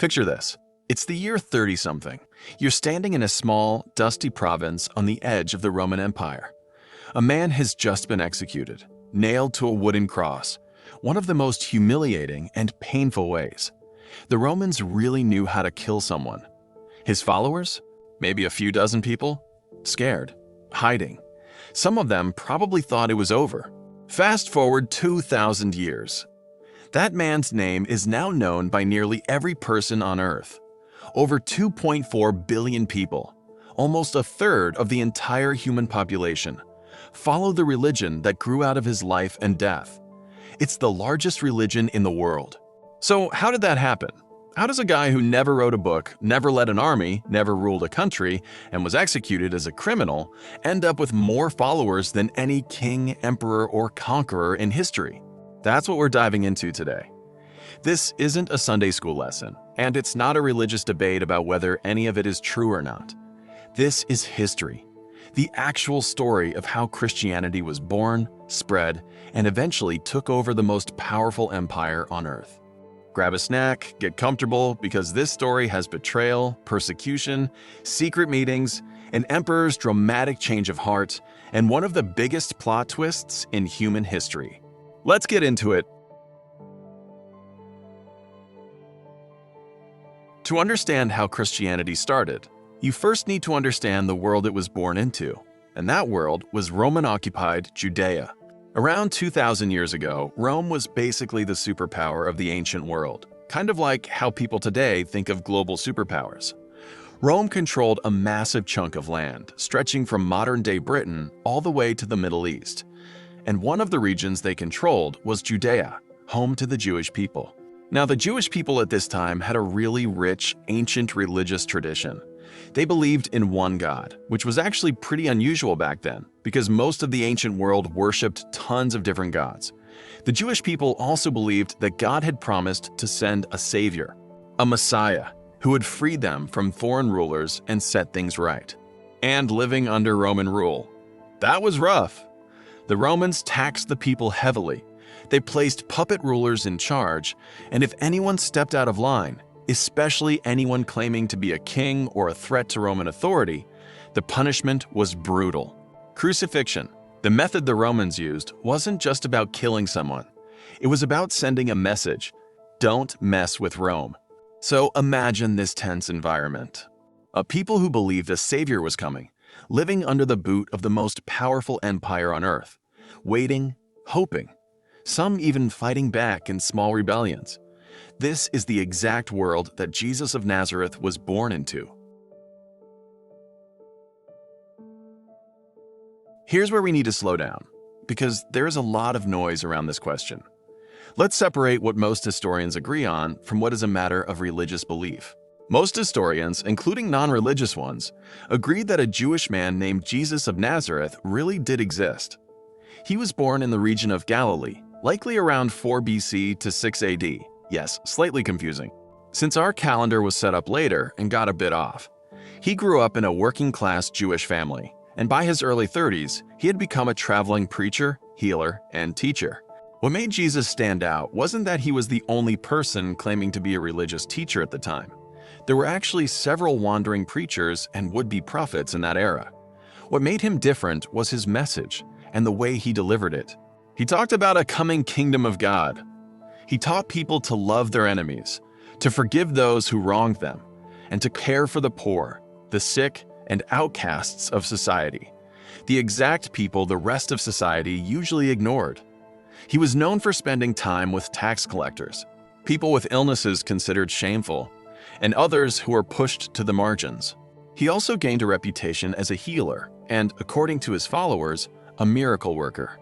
Picture this. It's the year 30-something. You're standing in a small, dusty province on the edge of the Roman Empire. A man has just been executed, nailed to a wooden cross, one of the most humiliating and painful ways. The Romans really knew how to kill someone. His followers? Maybe a few dozen people? Scared, hiding. Some of them probably thought it was over. Fast forward 2,000 years. That man's name is now known by nearly every person on Earth. Over 2.4 billion people, almost a third of the entire human population, follow the religion that grew out of his life and death. It's the largest religion in the world. So how did that happen? How does a guy who never wrote a book, never led an army, never ruled a country, and was executed as a criminal end up with more followers than any king, emperor, or conqueror in history? That's what we're diving into today. This isn't a Sunday school lesson, and it's not a religious debate about whether any of it is true or not. This is history, the actual story of how Christianity was born, spread, and eventually took over the most powerful empire on Earth. Grab a snack, get comfortable, because this story has betrayal, persecution, secret meetings, an emperor's dramatic change of heart, and one of the biggest plot twists in human history. Let's get into it. To understand how Christianity started, you first need to understand the world it was born into, and that world was Roman-occupied Judea. Around 2,000 years ago, Rome was basically the superpower of the ancient world, kind of like how people today think of global superpowers. Rome controlled a massive chunk of land, stretching from modern-day Britain all the way to the Middle East. And one of the regions they controlled was Judea, home to the Jewish people. Now, the Jewish people at this time had a really rich, ancient religious tradition. They believed in one God, which was actually pretty unusual back then, because most of the ancient world worshipped tons of different gods. The Jewish people also believed that God had promised to send a savior, a Messiah, who would free them from foreign rulers and set things right. And living under Roman rule. That was rough. The Romans taxed the people heavily. They placed puppet rulers in charge, and if anyone stepped out of line, especially anyone claiming to be a king or a threat to Roman authority, the punishment was brutal. Crucifixion, the method the Romans used, wasn't just about killing someone. It was about sending a message: don't mess with Rome. So imagine this tense environment. A people who believed a savior was coming, living under the boot of the most powerful empire on Earth, waiting, hoping, some even fighting back in small rebellions. This is the exact world that Jesus of Nazareth was born into. Here's where we need to slow down, because there is a lot of noise around this question. Let's separate what most historians agree on from what is a matter of religious belief. Most historians, including non-religious ones, agree that a Jewish man named Jesus of Nazareth really did exist. He was born in the region of Galilee, likely around 4 BC to 6 AD. Yes, slightly confusing, since our calendar was set up later and got a bit off. He grew up in a working-class Jewish family, and by his early 30s, he had become a traveling preacher, healer, and teacher. What made Jesus stand out wasn't that he was the only person claiming to be a religious teacher at the time. There were actually several wandering preachers and would-be prophets in that era. What made him different was his message and the way he delivered it. He talked about a coming kingdom of God. He taught people to love their enemies, to forgive those who wronged them, and to care for the poor, the sick, and outcasts of society, the exact people the rest of society usually ignored. He was known for spending time with tax collectors, people with illnesses considered shameful, and others who were pushed to the margins. He also gained a reputation as a healer and, according to his followers, a miracle worker.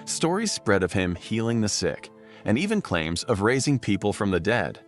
Stories spread of him healing the sick, and even claims of raising people from the dead.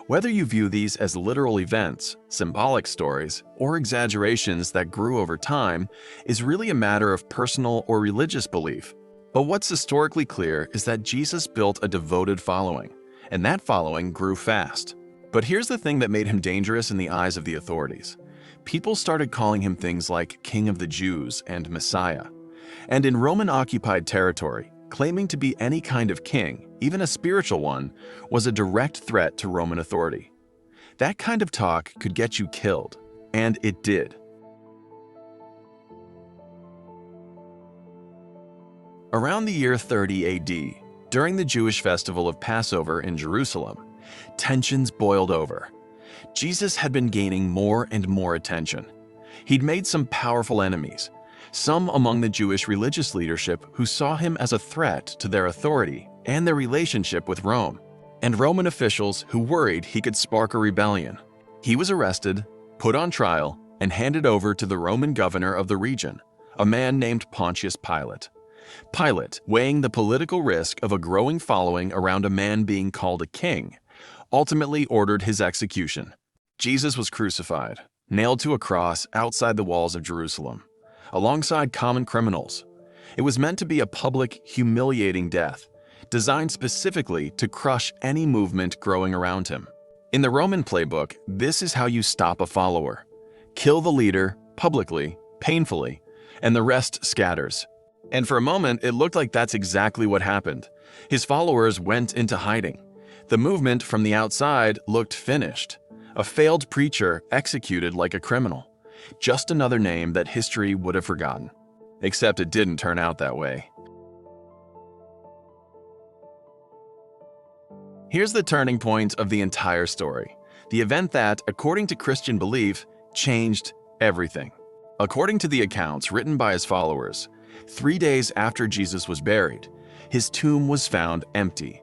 Whether you view these as literal events, symbolic stories, or exaggerations that grew over time is really a matter of personal or religious belief. But what's historically clear is that Jesus built a devoted following, and that following grew fast. But here's the thing that made him dangerous in the eyes of the authorities. People started calling him things like King of the Jews and Messiah. And in Roman-occupied territory, claiming to be any kind of king, even a spiritual one, was a direct threat to Roman authority. That kind of talk could get you killed, and it did. Around the year 30 AD, during the Jewish festival of Passover in Jerusalem, tensions boiled over. Jesus had been gaining more and more attention. He'd made some powerful enemies, some among the Jewish religious leadership who saw him as a threat to their authority and their relationship with Rome, and Roman officials who worried he could spark a rebellion. He was arrested, put on trial, and handed over to the Roman governor of the region, a man named Pontius Pilate. Pilate, weighing the political risk of a growing following around a man being called a king, ultimately ordered his execution. Jesus was crucified, nailed to a cross outside the walls of Jerusalem, alongside common criminals. It was meant to be a public, humiliating death, designed specifically to crush any movement growing around him. In the Roman playbook, this is how you stop a follower. Kill the leader, publicly, painfully, and the rest scatters. And for a moment, it looked like that's exactly what happened. His followers went into hiding. The movement from the outside looked finished. A failed preacher executed like a criminal. Just another name that history would have forgotten. Except it didn't turn out that way. Here's the turning point of the entire story. The event that, according to Christian belief, changed everything. According to the accounts written by his followers, 3 days after Jesus was buried, his tomb was found empty.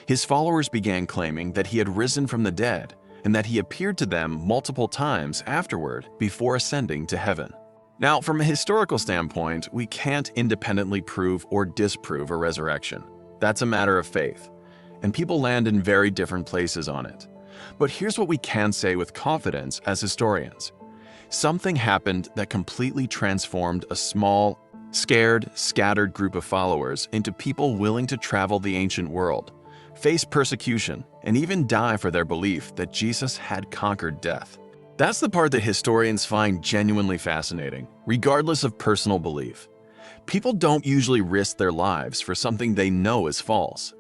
His followers began claiming that he had risen from the dead and that he appeared to them multiple times afterward before ascending to heaven. Now, from a historical standpoint, we can't independently prove or disprove a resurrection. That's a matter of faith, and people land in very different places on it. But here's what we can say with confidence as historians. Something happened that completely transformed a small, scared, scattered group of followers into people willing to travel the ancient world, face persecution, and even die for their belief that Jesus had conquered death. That's the part that historians find genuinely fascinating, regardless of personal belief. People don't usually risk their lives for something they know is false.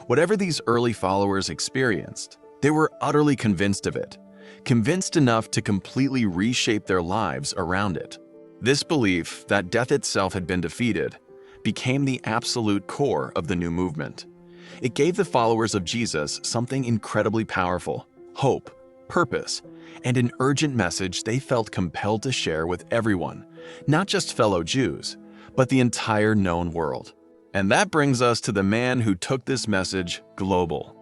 Whatever these early followers experienced, they were utterly convinced of it, convinced enough to completely reshape their lives around it. This belief that death itself had been defeated became the absolute core of the new movement. It gave the followers of Jesus something incredibly powerful: hope, purpose, and an urgent message they felt compelled to share with everyone, not just fellow Jews, but the entire known world. And that brings us to the man who took this message global.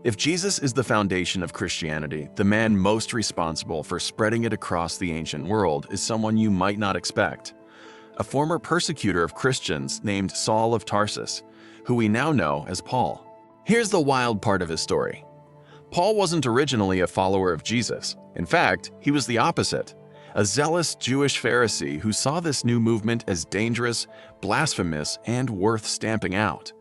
If Jesus is the foundation of Christianity, the man most responsible for spreading it across the ancient world is someone you might not expect: a former persecutor of Christians named Saul of Tarsus, who we now know as Paul. Here's the wild part of his story. Paul wasn't originally a follower of Jesus. In fact, he was the opposite: a zealous Jewish Pharisee who saw this new movement as dangerous, blasphemous, and worth stamping out.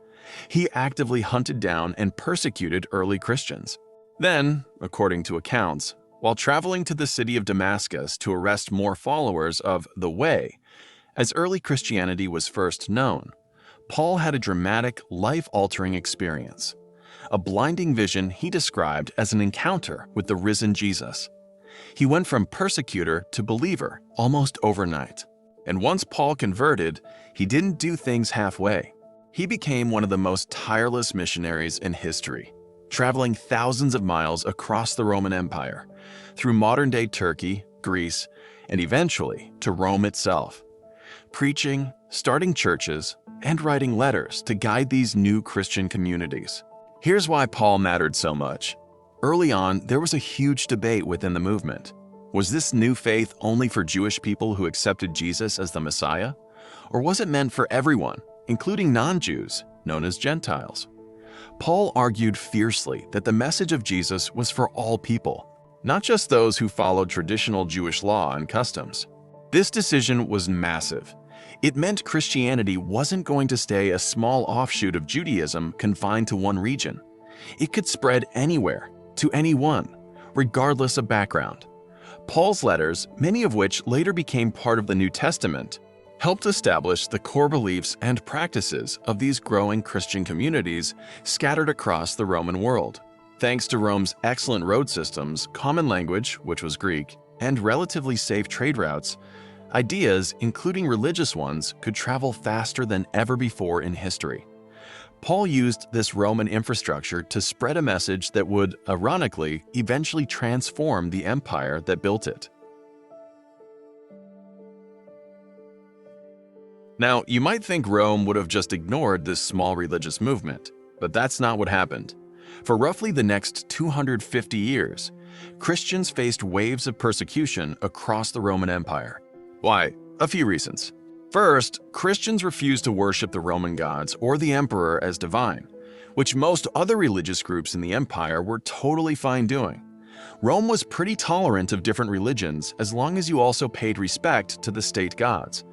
He actively hunted down and persecuted early Christians. Then, according to accounts, while traveling to the city of Damascus to arrest more followers of the Way, as early Christianity was first known, Paul had a dramatic, life-altering experience. A blinding vision he described as an encounter with the risen Jesus. He went from persecutor to believer almost overnight. And once Paul converted, he didn't do things halfway. He became one of the most tireless missionaries in history, traveling thousands of miles across the Roman Empire, through modern-day Turkey, Greece, and eventually to Rome itself, preaching, starting churches, and writing letters to guide these new Christian communities. Here's why Paul mattered so much. Early on, there was a huge debate within the movement. Was this new faith only for Jewish people who accepted Jesus as the Messiah? Or was it meant for everyone, including non-Jews, known as Gentiles? Paul argued fiercely that the message of Jesus was for all people, not just those who followed traditional Jewish law and customs. This decision was massive. It meant Christianity wasn't going to stay a small offshoot of Judaism confined to one region. It could spread anywhere, to anyone, regardless of background. Paul's letters, many of which later became part of the New Testament, helped establish the core beliefs and practices of these growing Christian communities scattered across the Roman world. Thanks to Rome's excellent road systems, common language, which was Greek, and relatively safe trade routes, ideas, including religious ones, could travel faster than ever before in history. Paul used this Roman infrastructure to spread a message that would, ironically, eventually transform the empire that built it. Now, you might think Rome would have just ignored this small religious movement, but that's not what happened. For roughly the next 250 years, Christians faced waves of persecution across the Roman Empire. Why? A few reasons. First, Christians refused to worship the Roman gods or the emperor as divine, which most other religious groups in the empire were totally fine doing. Rome was pretty tolerant of different religions as long as you also paid respect to the state gods.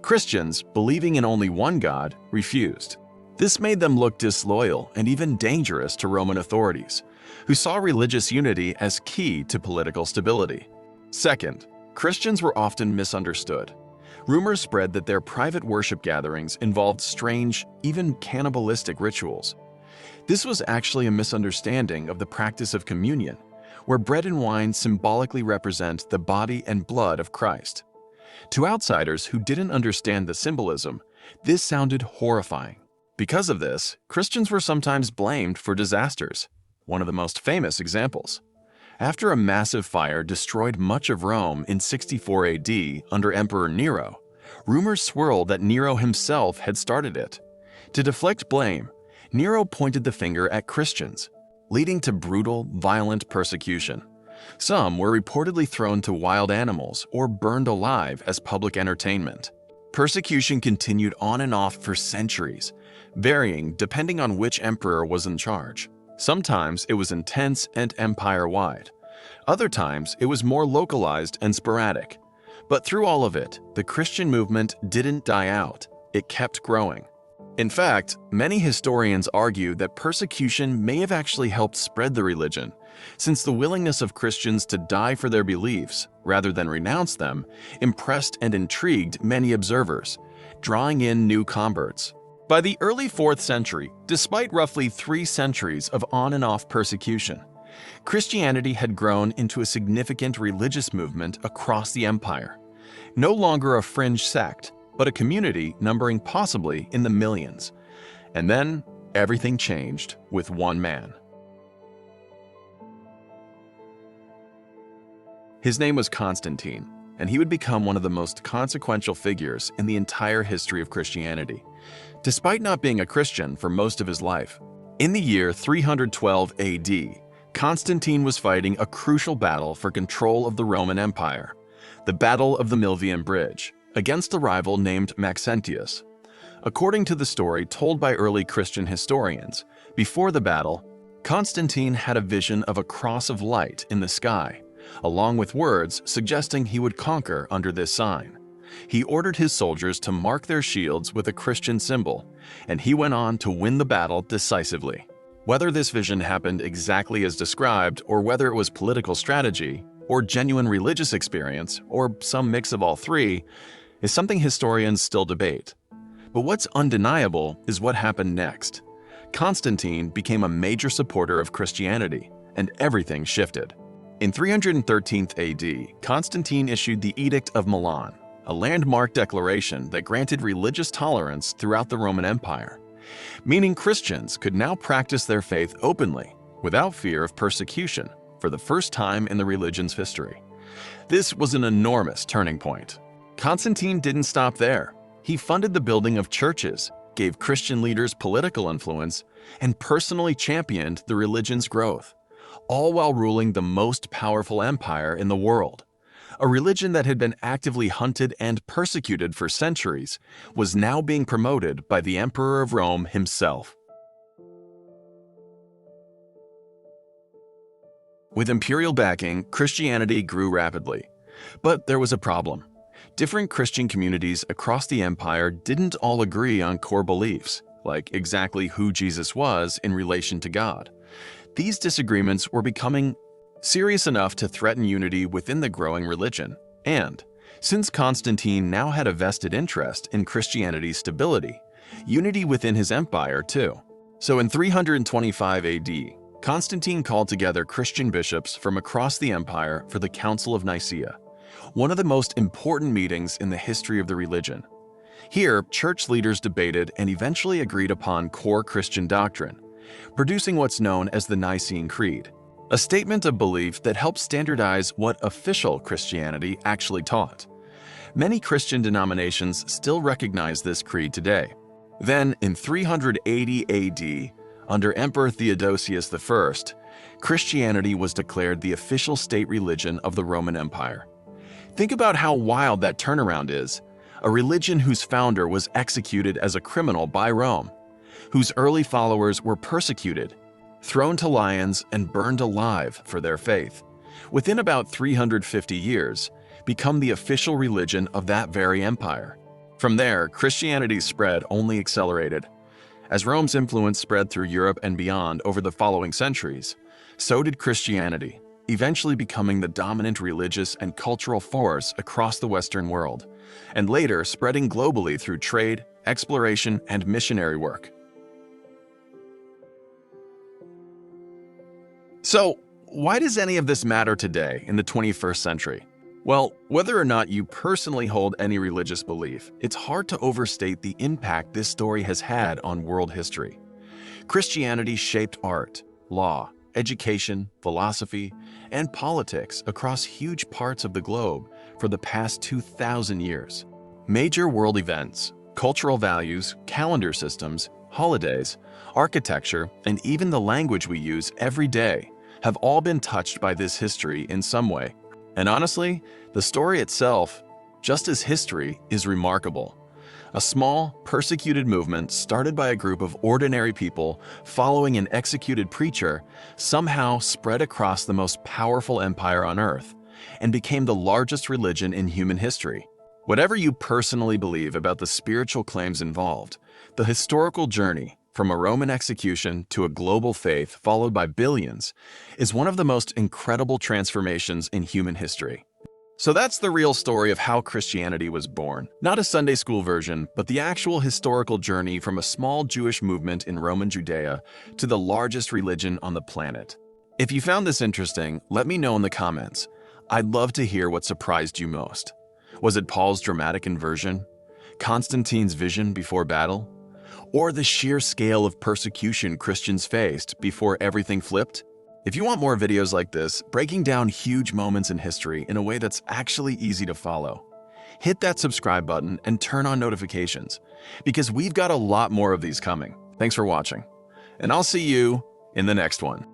Christians, believing in only one god, refused. This made them look disloyal and even dangerous to Roman authorities, who saw religious unity as key to political stability. Second, Christians were often misunderstood. Rumors spread that their private worship gatherings involved strange, even cannibalistic rituals. This was actually a misunderstanding of the practice of communion, where bread and wine symbolically represent the body and blood of Christ. To outsiders who didn't understand the symbolism, this sounded horrifying. Because of this, Christians were sometimes blamed for disasters. One of the most famous examples. After a massive fire destroyed much of Rome in 64 AD under Emperor Nero, rumors swirled that Nero himself had started it. To deflect blame, Nero pointed the finger at Christians, leading to brutal, violent persecution. Some were reportedly thrown to wild animals or burned alive as public entertainment. Persecution continued on and off for centuries, varying depending on which emperor was in charge. Sometimes it was intense and empire-wide. Other times it was more localized and sporadic. But through all of it, the Christian movement didn't die out. It kept growing. In fact, many historians argue that persecution may have actually helped spread the religion, since the willingness of Christians to die for their beliefs, rather than renounce them, impressed and intrigued many observers, drawing in new converts. By the early 4th century, despite roughly 3 centuries of on and off persecution, Christianity had grown into a significant religious movement across the empire. No longer a fringe sect, but a community numbering possibly in the millions. And then, everything changed with one man. His name was Constantine, and he would become one of the most consequential figures in the entire history of Christianity, despite not being a Christian for most of his life. In the year 312 AD, Constantine was fighting a crucial battle for control of the Roman Empire, the Battle of the Milvian Bridge, against a rival named Maxentius. According to the story told by early Christian historians, before the battle, Constantine had a vision of a cross of light in the sky, along with words suggesting he would conquer under this sign. He ordered his soldiers to mark their shields with a Christian symbol, and he went on to win the battle decisively. Whether this vision happened exactly as described, or whether it was political strategy, or genuine religious experience, or some mix of all three, is something historians still debate. But what's undeniable is what happened next. Constantine became a major supporter of Christianity, and everything shifted. In 313 AD, Constantine issued the Edict of Milan, a landmark declaration that granted religious tolerance throughout the Roman Empire, meaning Christians could now practice their faith openly, without fear of persecution, for the first time in the religion's history. This was an enormous turning point. Constantine didn't stop there. He funded the building of churches, gave Christian leaders political influence, and personally championed the religion's growth, all while ruling the most powerful empire in the world. A religion that had been actively hunted and persecuted for centuries was now being promoted by the Emperor of Rome himself. With imperial backing, Christianity grew rapidly. But there was a problem. Different Christian communities across the empire didn't all agree on core beliefs, like exactly who Jesus was in relation to God. These disagreements were becoming serious enough to threaten unity within the growing religion, and Since Constantine now had a vested interest in Christianity's stability, unity within his empire too. So in 325 AD, Constantine called together Christian bishops from across the empire for the Council of Nicaea, one of the most important meetings in the history of the religion. Here, church leaders debated and eventually agreed upon core Christian doctrine, producing what's known as the Nicene Creed, a statement of belief that helps standardize what official Christianity actually taught. Many Christian denominations still recognize this creed today. Then, in 380 AD, under Emperor Theodosius I, Christianity was declared the official state religion of the Roman Empire. Think about how wild that turnaround is. A religion whose founder was executed as a criminal by Rome, whose early followers were persecuted, thrown to lions, and burned alive for their faith. Within about 350 years, become the official religion of that very empire. From there, Christianity's spread only accelerated. As Rome's influence spread through Europe and beyond over the following centuries, so did Christianity, eventually becoming the dominant religious and cultural force across the Western world, and later spreading globally through trade, exploration, and missionary work. So, why does any of this matter today in the 21st century? Well, whether or not you personally hold any religious belief, it's hard to overstate the impact this story has had on world history. Christianity shaped art, law, education, philosophy, and politics across huge parts of the globe for the past 2,000 years. Major world events, cultural values, calendar systems, holidays, architecture, and even the language we use every day have all been touched by this history in some way. And honestly, the story itself, just as history, is remarkable. A small, persecuted movement started by a group of ordinary people following an executed preacher somehow spread across the most powerful empire on earth and became the largest religion in human history. Whatever you personally believe about the spiritual claims involved, the historical journey from a Roman execution to a global faith followed by billions is one of the most incredible transformations in human history. So that's the real story of how Christianity was born. Not a Sunday school version, but the actual historical journey from a small Jewish movement in Roman Judea to the largest religion on the planet. If you found this interesting, let me know in the comments. I'd love to hear what surprised you most. Was it Paul's dramatic inversion? Constantine's vision before battle? Or the sheer scale of persecution Christians faced before everything flipped? If you want more videos like this, breaking down huge moments in history in a way that's actually easy to follow, hit that subscribe button and turn on notifications, because we've got a lot more of these coming. Thanks for watching, and I'll see you in the next one.